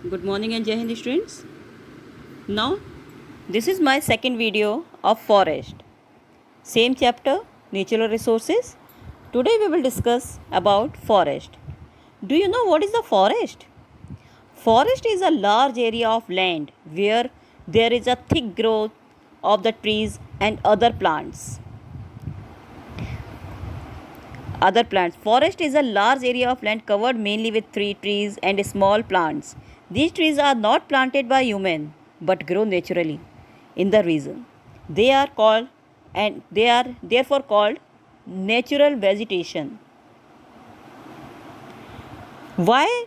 Good morning and Jai Hind students. Now, this is my second video of forest. Same chapter, natural resources. Today we will discuss about forest. Do you know what is the forest? Forest is a large area of land where there is a thick growth of the trees and other plants. Forest is a large area of land covered mainly with trees and small plants. These trees are not planted by human but grow naturally in the region. They are therefore called natural vegetation. Why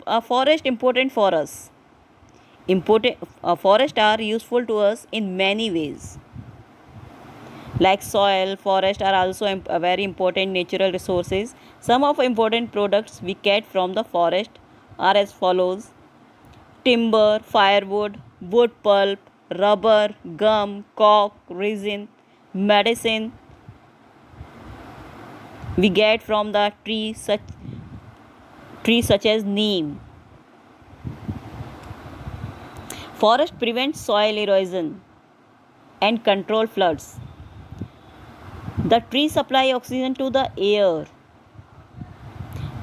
a forest important for us? Forests are useful to us in many ways. Like soil, forests are also very important natural resources. Some of important products we get from the forest are as follows: timber, firewood, wood pulp, rubber, gum, cork, resin, medicine we get from the trees such as neem. Forest prevents soil erosion and control floods. The trees supply oxygen to the air.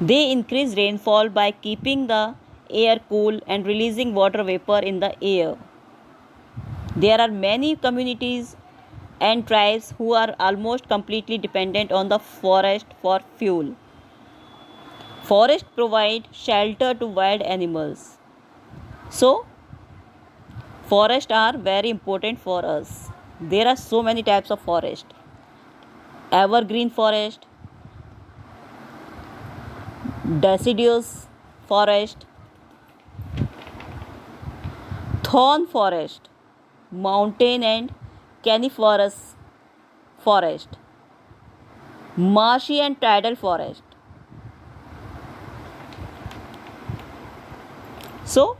They increase rainfall by keeping the air cool and releasing water vapor in the air. There are many communities and tribes who are almost completely dependent on the forest for fuel. Forests provide shelter to wild animals. So, forests are very important for us. There are so many types of forest. Evergreen forest, deciduous forest, thorn forest, mountain and coniferous forest, marshy and tidal forest. So,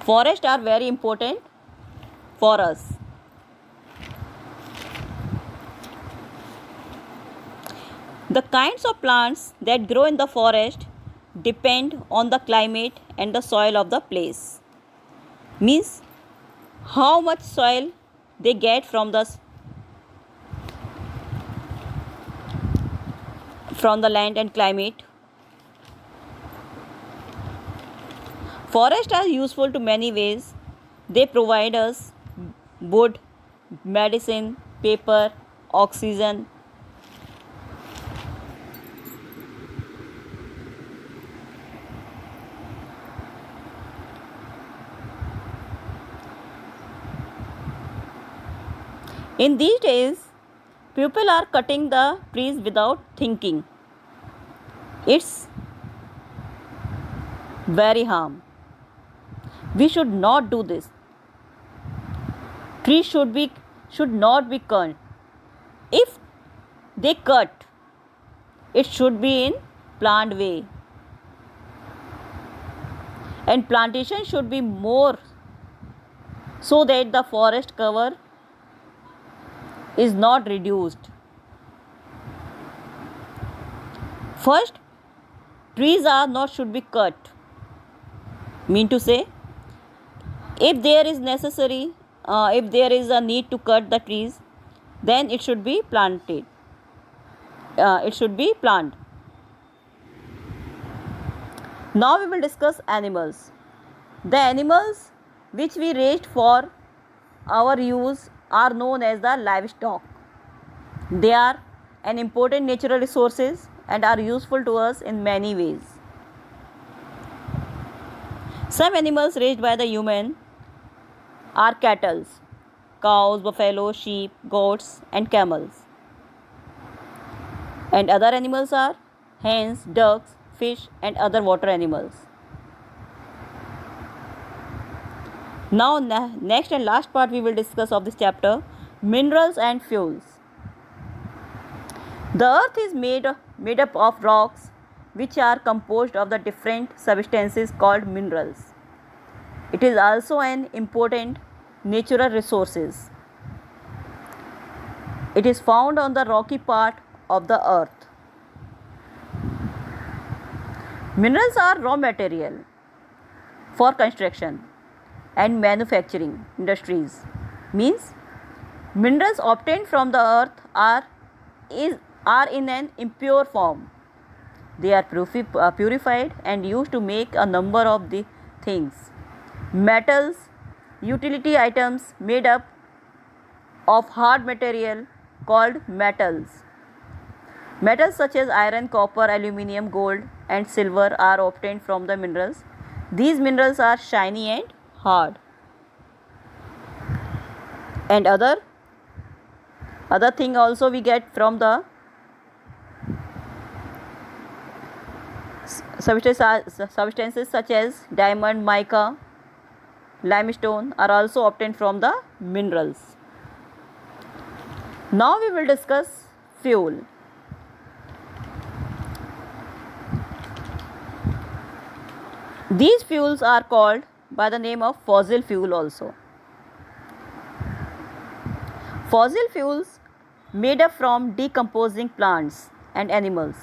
forests are very important for us. The kinds of plants that grow in the forest depend on the climate and the soil of the place. Means how much soil they get from the land and climate. Forests are useful to many ways. They provide us wood, medicine, paper, oxygen. In these days, people are cutting the trees without thinking. It's very harm. We should not do this. Trees should not be cut. If they cut, it should be in planned way. And plantation should be more so that the forest cover is not reduced. First, trees are not should be cut. Mean to say, if there is necessary, if there is a need to cut the trees, then it should be planted. It should be planted. Now we will discuss animals. The animals which we raised for our use are known as the livestock. They are an important natural resources and are useful to us in many ways. Some animals raised by the human are cattle, cows, buffalo, sheep, goats and camels. And other animals are hens, ducks, fish and other water animals. Now next and last part we will discuss of this chapter, minerals and fuels. The earth is made up of rocks which are composed of the different substances called minerals. It is also an important natural resources. It is found on the rocky part of the earth. Minerals are raw material for construction and manufacturing industries. Means minerals obtained from the earth are in an impure form. They are purified and used to make a number of the things. Metals, utility items made up of hard material called metals. Metals such as iron, copper, aluminium, gold, and silver are obtained from the minerals. These minerals are shiny and hard. And other thing also we get from the substances such as diamond, mica, limestone are also obtained from the minerals. Now we will discuss fuel. These fuels are called by the name of fossil fuel also. Fossil fuels made up from decomposing plants and animals.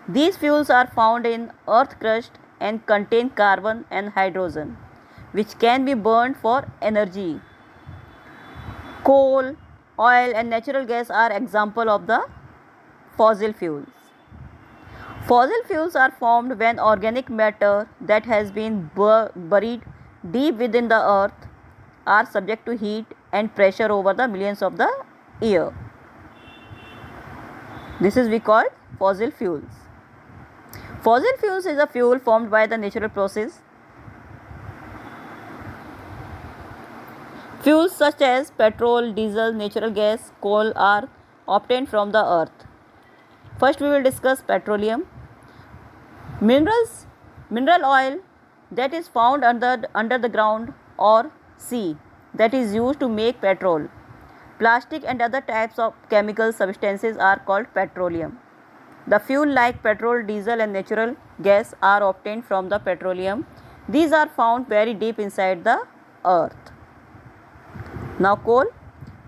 These fuels are found in earth crust and contain carbon and hydrogen, which can be burned for energy. Coal, oil, and natural gas are examples of the fossil fuels. Fossil fuels are formed when organic matter that has been buried deep within the earth are subject to heat and pressure over the millions of the year. This is we call fossil fuels. Fossil fuels is a fuel formed by the natural process. Fuels such as petrol, diesel, natural gas, coal are obtained from the earth. First we will discuss petroleum. Mineral oil that is found under the ground or sea that is used to make petrol. Plastic and other types of chemical substances are called petroleum. The fuel like petrol, diesel and natural gas are obtained from the petroleum. These are found very deep inside the earth. Now coal.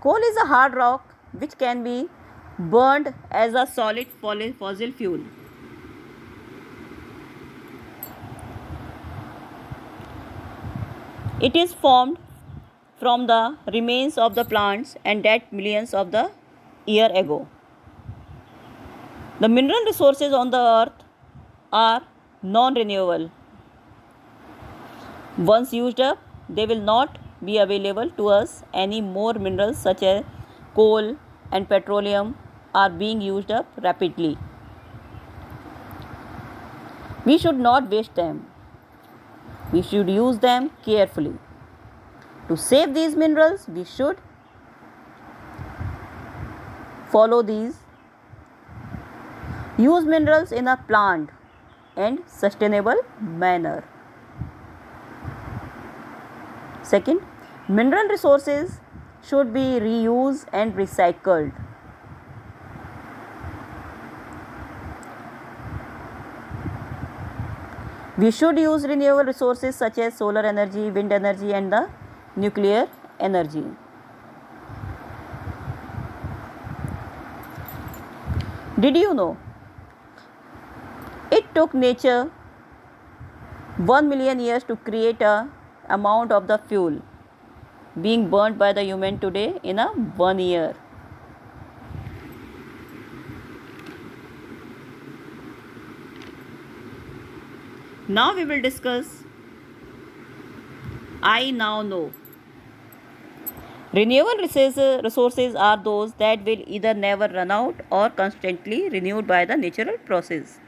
Coal is a hard rock which can be burned as a solid fossil fuel. It is formed from the remains of the plants and that millions of the year ago. The mineral resources on the earth are non-renewable. Once used up, they will not be available to us. Any more minerals such as coal and petroleum are being used up rapidly. We should not waste them. We should use them carefully. To save these minerals, we should follow these. Use minerals in a planned and sustainable manner. Second, mineral resources should be reused and recycled. We should use renewable resources such as solar energy, wind energy and the nuclear energy. Did you know? It took nature 1 million years to create a amount of the fuel being burnt by the human today in a 1 year. Now we will discuss I now know. Renewable resources are those that will either never run out or constantly renewed by the natural process.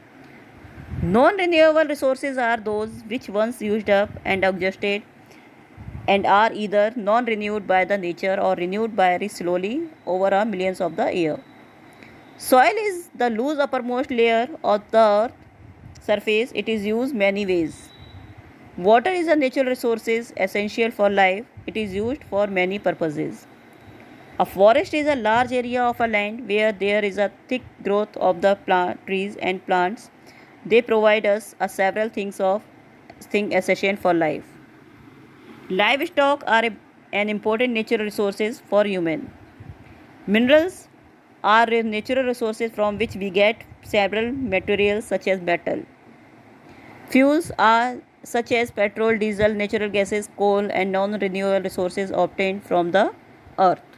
Non-renewable resources are those which once used up and exhausted and are either non-renewed by the nature or renewed very slowly over a millions of the year. Soil is the loose uppermost layer of the earth surface. It is used many ways. Water is a natural resource essential for life. It is used for many purposes. A forest is a large area of a land where there is a thick growth of the trees and plants. They provide us several things essential for life. Livestock are an important natural resources for human. Minerals are natural resources from which we get several materials such as metal. Fuels are such as petrol, diesel, natural gases, coal, and non renewable resources obtained from the earth.